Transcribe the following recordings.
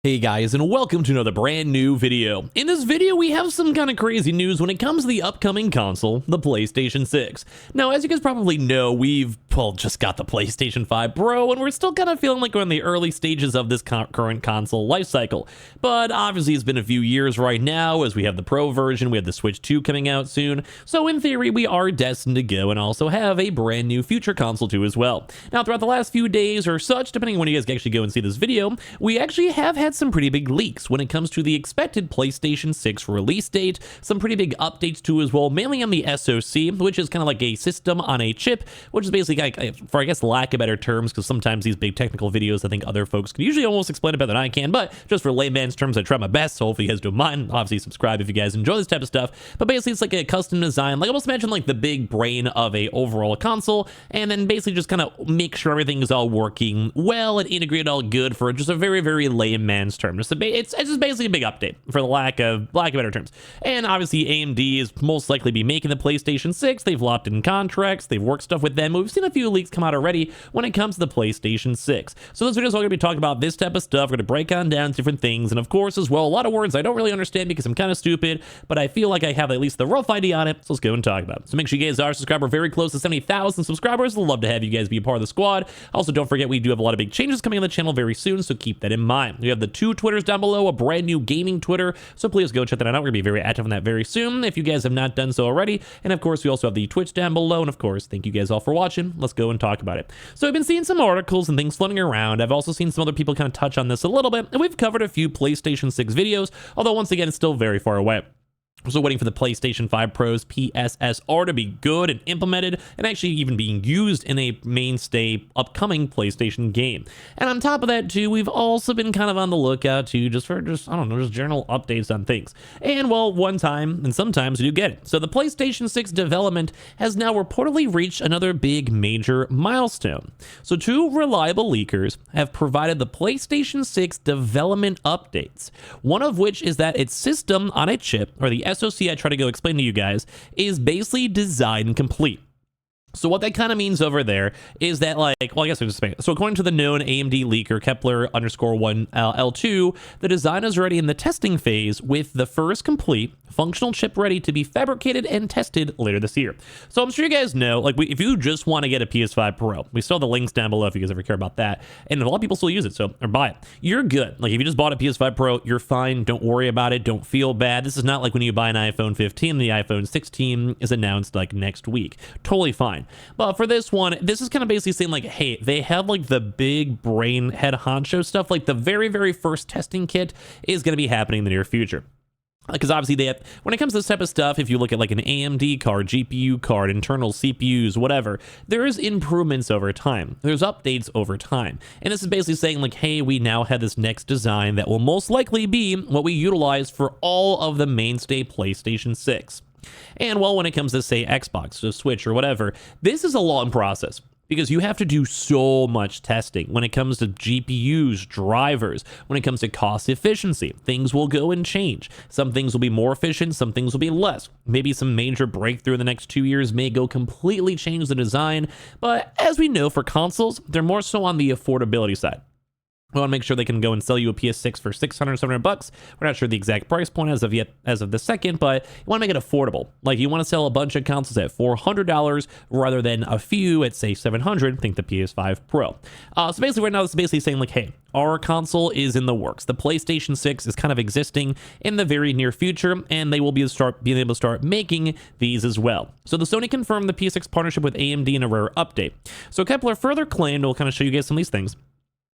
Hey guys, and welcome to another brand new video. In this video, we have some kind of crazy news when it comes to the upcoming console, the PlayStation 6. Now, as you guys probably know, we've, just got the PlayStation 5 Pro, and we're still kind of feeling like we're in the early stages of this current console lifecycle. But obviously, it's been a few years right now, as we have the Pro version, we have the Switch 2 coming out soon. So in theory, we are destined to go and also have a brand new future console too as well. Now, throughout the last few days or such, depending on when you guys can actually go and see this video, we actually have had some pretty big leaks when it comes to the expected PlayStation 6 release date, some pretty big updates too as well, mainly on the SoC, which is kind of like a system on a chip, which is basically, for I guess lack of better terms, because sometimes these big technical videos I think other folks can usually almost explain it better than I can, but just for layman's terms, I try my best, so hopefully you guys don't mind. Obviously subscribe if you guys enjoy this type of stuff, but basically it's like a custom design, like almost imagine like the big brain of a overall console, and then basically just kind of make sure everything is all working well and integrated all good for just a very layman's term. It's just basically a big update for the lack of better terms. And obviously AMD is most likely be making the PlayStation 6. They've locked in contracts, they've worked stuff with them. We've seen a few leaks come out already when it comes to the PlayStation 6. So this video is all going to be talking about this type of stuff. We're going to break on down different things, and of course as well a lot of words I don't really understand because I'm kind of stupid, but I feel like I have at least the rough idea on it, so let's go and talk about it. So make sure you guys are subscribed. We're very close to 70,000 subscribers. I'd love to have you guys be a part of the squad. Also, don't forget we do have a lot of big changes coming on the channel very soon, so keep that in mind. We have the two Twitters down below, a brand new gaming Twitter, so please go check that out. We're gonna be very active on that very soon if you guys have not done so already. And of course we also have the Twitch down below, and of course thank you guys all for watching. Let's go and talk about it. So I've been seeing some articles and things floating around. I've also seen some other people kind of touch on this a little bit, and we've covered a few PlayStation 6 videos, although once again it's still very far away. We're still waiting for the PlayStation 5 Pro's PSSR to be good and implemented and actually even being used in a mainstay upcoming PlayStation game. And on top of that too, we've also been kind of on the lookout too, just I don't know, just general updates on things. And well, one time and sometimes we do get it. So the PlayStation 6 development has now reportedly reached another big major milestone. So two reliable leakers have provided the PlayStation 6 development updates. One of which is that its system on a chip, or the SoC I try to go explain to you guys, is basically design complete. So what that kind of means over there is that, like, well, I guess I'll just explain it. So according to the known AMD leaker, Kepler_1L2, the design is already in the testing phase with the first complete functional chip ready to be fabricated and tested later this year. So I'm sure you guys know, like, if you just want to get a PS5 Pro, we still have the links down below if you guys ever care about that. And a lot of people still use it, or buy it. You're good. Like, if you just bought a PS5 Pro, you're fine. Don't worry about it. Don't feel bad. This is not like when you buy an iPhone 15, the iPhone 16 is announced like next week. Totally fine. But for this one, this is kind of basically saying like, hey, they have like the big brain head honcho stuff, like the very first testing kit is going to be happening in the near future. Because obviously they have, when it comes to this type of stuff, if you look at like an AMD card, GPU card, internal CPUs, whatever, there's improvements over time. There's updates over time. And this is basically saying like, hey, we now have this next design that will most likely be what we utilize for all of the mainstay PlayStation 6. And well, when it comes to, say, Xbox, or Switch, or whatever, this is a long process because you have to do so much testing when it comes to GPUs, drivers, when it comes to cost efficiency. Things will go and change. Some things will be more efficient, some things will be less. Maybe some major breakthrough in the next 2 years may go completely change the design, but as we know, for consoles, they're more so on the affordability side. We want to make sure they can go and sell you a PS6 for $600, $700. We're not sure the exact price point as of the second, but you want to make it affordable. Like, you want to sell a bunch of consoles at $400 rather than a few at, say, $700. Think the PS5 Pro. So basically right now, this is basically saying like, hey, our console is in the works. The PlayStation 6 is kind of existing in the very near future, and they will being able to start making these as well. So the Sony confirmed the PS6 partnership with AMD in a rare update. So Kepler further claimed, we'll kind of show you guys some of these things,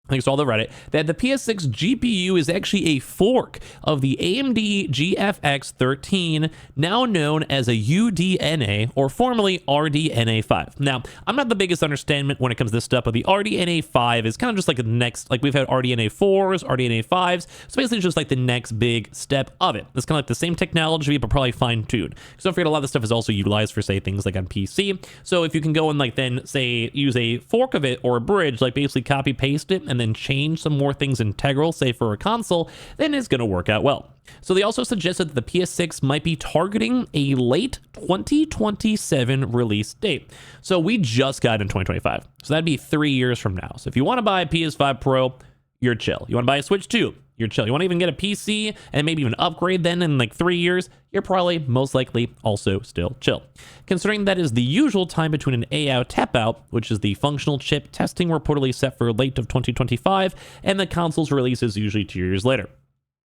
thanks to all the Reddit, that the PS6 GPU is actually a fork of the AMD GFX 13, now known as a UDNA, or formerly RDNA5. Now, I'm not the biggest understanding when it comes to this stuff, but the RDNA5 is kind of just like the next, like we've had RDNA4s, RDNA5s, so basically just like the next big step of it. It's kind of like the same technology, but probably fine-tuned. Because don't forget, a lot of this stuff is also utilized for, say, things like on PC. So if you can go and like then, say, use a fork of it or a bridge, like basically copy-paste it, and then change some more things integral, say for a console, then it's going to work out well. So they also suggested that the PS6 might be targeting a late 2027 release date. So we just got in 2025. So that'd be 3 years from now. So if you want to buy a PS5 Pro, you're chill. You want to buy a Switch 2, you're chill. You want to even get a PC and maybe even upgrade then in like 3 years, you're probably most likely also still chill. Considering that is the usual time between an A out tap out, which is the functional chip testing reportedly set for late of 2025, and the console's release is usually 2 years later.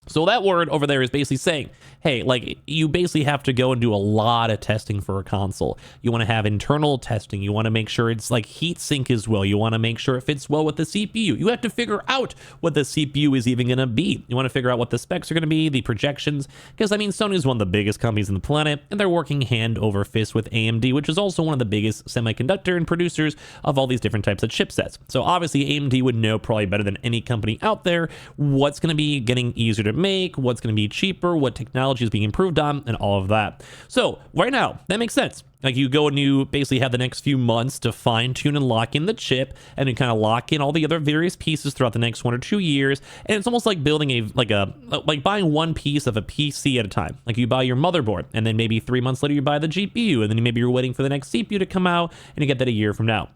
So that word over there is basically saying, hey, like you basically have to go and do a lot of testing for a console. You want to have internal testing. You want to make sure it's like heat sink as well. You want to make sure it fits well with the CPU. You have to figure out what the CPU is even going to be. You want to figure out what the specs are going to be, the projections, because I mean, Sony is one of the biggest companies on the planet, and they're working hand over fist with AMD, which is also one of the biggest semiconductor and producers of all these different types of chipsets. So obviously AMD would know probably better than any company out there what's going to be getting easier to make, what's going to be cheaper, what technology is being improved on, and all of that. So right now, that makes sense. Like you go and you basically have the next few months to fine tune and lock in the chip, and you kind of lock in all the other various pieces throughout the next 1 or 2 years. And it's almost like building like buying one piece of a PC at a time. Like you buy your motherboard, and then maybe 3 months later you buy the GPU, and then maybe you're waiting for the next CPU to come out, and you get that a year from now.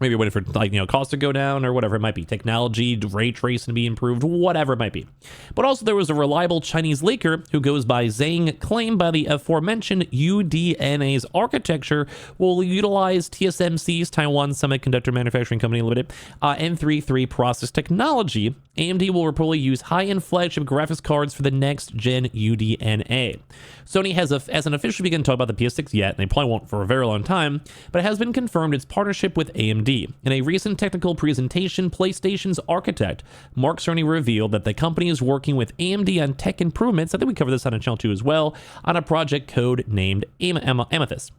Maybe you're waiting for like, costs to go down or whatever it might be. Technology, ray tracing to be improved, whatever it might be. But also there was a reliable Chinese leaker who goes by Zhang claimed by the aforementioned UDNA's architecture will utilize TSMC's Taiwan Semiconductor Manufacturing Company Limited N33 process technology. AMD will reportedly use high-end flagship graphics cards for the next gen UDNA. Sony hasn't officially begun talking about the PS6 yet, and they probably won't for a very long time, but it has been confirmed its partnership with AMD. In a recent technical presentation, PlayStation's architect, Mark Cerny, revealed that the company is working with AMD on tech improvements, I think we covered this on a channel too as well, on a project code named Amethyst.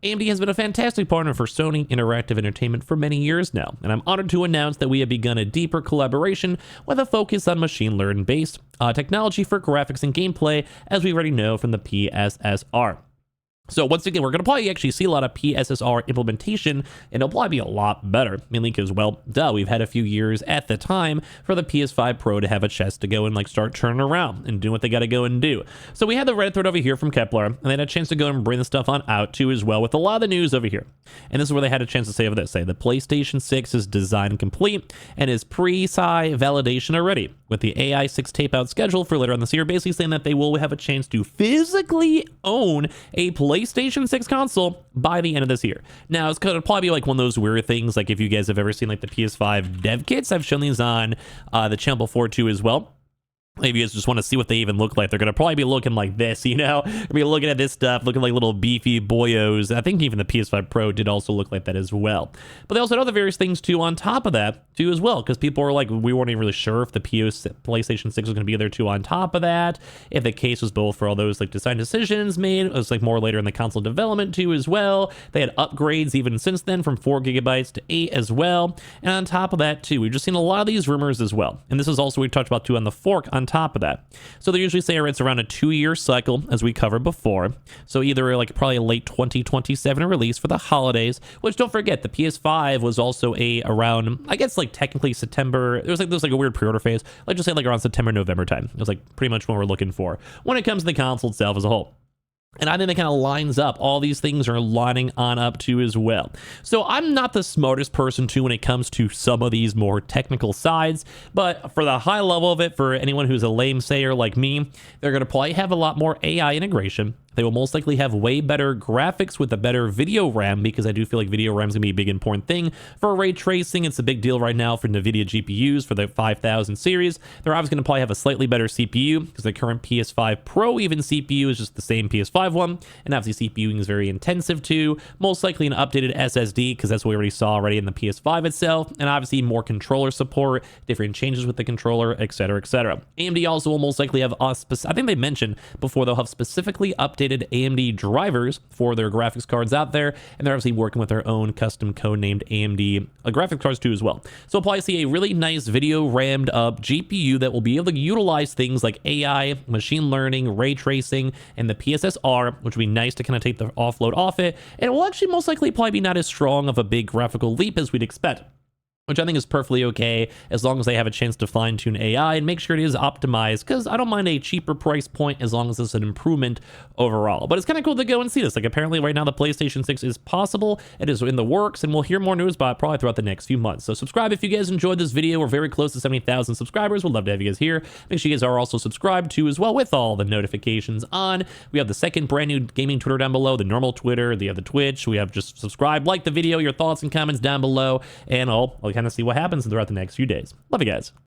AMD has been a fantastic partner for Sony Interactive Entertainment for many years now, and I'm honored to announce that we have begun a deeper collaboration with a focus on machine learning-based technology for graphics and gameplay, as we already know from the PSSR. So once again, we're going to probably actually see a lot of PSSR implementation, and it'll probably be a lot better, mainly because, well, we've had a few years at the time for the PS5 Pro to have a chest to go and like start turning around and doing what they got to go and do. So we had the Reddit thread over here from Kepler, and they had a chance to go and bring the stuff on out too as well with a lot of the news over here. And this is where they had a chance to say over this, say the PlayStation 6 is design complete and is pre-SI validation already, with the AI 6 tape out scheduled for later on this year, basically saying that they will have a chance to physically own a PlayStation 6 console by the end of this year. Now, it's going to probably be like one of those weird things, like if you guys have ever seen like the PS5 dev kits, I've shown these on the channel before too as well. Maybe you guys just want to see what they even look like. They're going to probably be looking like this, be looking at this stuff, looking like little beefy boyos. I think even the PS5 Pro did also look like that as well. But they also had other various things too on top of that too as well, because people were like, we weren't even really sure if the PlayStation 6 was going to be there too on top of that, if the case was both for all those like design decisions made. It was like more later in the console development too as well. They had upgrades even since then from 4 gigabytes to 8 as well. And on top of that too, we've just seen a lot of these rumors as well. And this is also we talked about too on the fork on top of that. So they usually say it's around a 2-year cycle, as we covered before. So either like probably a late 2027 release for the holidays, which don't forget the PS5 was also around, I guess like technically September. There was like a weird pre-order phase. Like just say like around September, November time. It was like pretty much what we're looking for when it comes to the console itself as a whole. And I think that kind of lines up. All these things are lining on up too as well. So I'm not the smartest person too when it comes to some of these more technical sides, but for the high level of it, for anyone who's a lame sayer like me, they're going to probably have a lot more AI integration. They will most likely have way better graphics with a better video RAM, because I do feel like video RAM is going to be a big important thing. For ray tracing, it's a big deal right now for NVIDIA GPUs for the 5000 series. They're obviously going to probably have a slightly better CPU, because the current PS5 Pro even CPU is just the same PS5 one, and obviously CPUing is very intensive too. Most likely an updated SSD, because that's what we already saw already in the PS5 itself, and obviously more controller support, different changes with the controller, etc., etc. AMD also will most likely have, I think they mentioned before, they'll have specifically updated AMD drivers for their graphics cards out there, and they're obviously working with their own custom code named AMD graphics cards too as well. So we'll probably see a really nice video rammed up GPU that will be able to utilize things like AI, machine learning, ray tracing, and the PSSR, which will be nice to kind of take the offload off it, and it will actually most likely probably be not as strong of a big graphical leap as we'd expect. which I think is perfectly okay as long as they have a chance to fine tune AI and make sure it is optimized, because I don't mind a cheaper price point as long as it's an improvement overall. But it's kind of cool to go and see this. Like, apparently right now the PlayStation 6 is possible, it is in the works, and we'll hear more news about it probably throughout the next few months. So subscribe if you guys enjoyed this video. We're very close to 70,000 subscribers. We'd love to have you guys here. Make sure you guys are also subscribed to as well with all the notifications on. We have the second brand new gaming Twitter down below, the normal Twitter, the other Twitch. We have just subscribe, like the video, your thoughts and comments down below, and I'll kind of see what happens throughout the next few days. Love you guys.